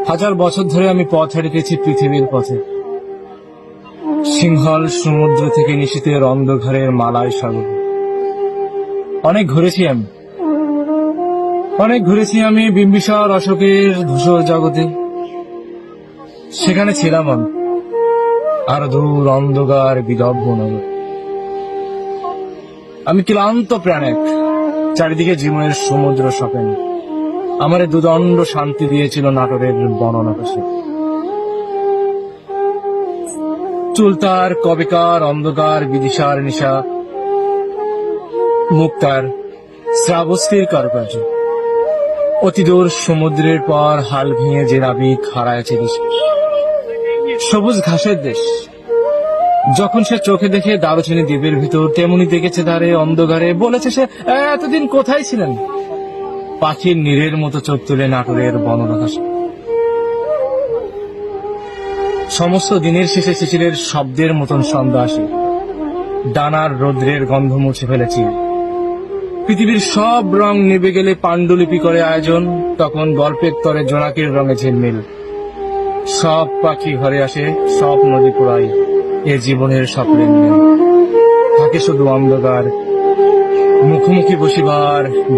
হাজার বছর ধরে আমি পথ হারিতেছি পৃথিবীর পথে, সিংহল সমুদ্র থেকে নিশীথের অন্ধকারের মালায় সাগর। অনেক ঘুরেছি আমি বিম্বিসার অশোকের ধূসর জগতে। সেখানে ছিলাম আমি, আর দূর অন্ধকার বিদগ্ধ নগর। আমি ক্লান্ত প্রাণেক, চারিদিকে জীবনের সমুদ্র সপেন। আমারে দুদণ্ড শান্তি দিয়েছিল নাটোরের বননাকাশে। চুলতার কবেকার অন্ধকার বিদিশার নিশা, মুক্তার শ্রাবস্তির কারুকার্য। অতিদূর সমুদ্রের পর হাল ভেঙে যে নাবিক হারাইছে দেশ, সবুজ ঘাসের দেশ। যখন সে চোখে দেখে দারুচিনি দ্বীপের ভিতর, তেমনি দেখেছে ধারে অন্ধকারে। বলেছে সে, এতদিন কোথায় ছিলেন? পাখির নীরের মতো চোখ তুলে নাটোরের বননাকাশে। সমস্ত দিনের শেষে শিশিরের শব্দের মতন সন্ধ্যা আসে। ডানার রৌদ্রের গন্ধ মুছে ফেলেছি। পৃথিবীর সব রং নেবে গেলে পাণ্ডুলিপি করে আয়োজন, তখন গল্পের তরে জোনাকির রঙে ঝিলমিল। সব পাখি ঘরে আসে, সব নদী পুরাই, এ জীবনের স্বপ্নের নিয়ম। থাকে শুধু অন্ধকার, মুখোমুখি বসিবার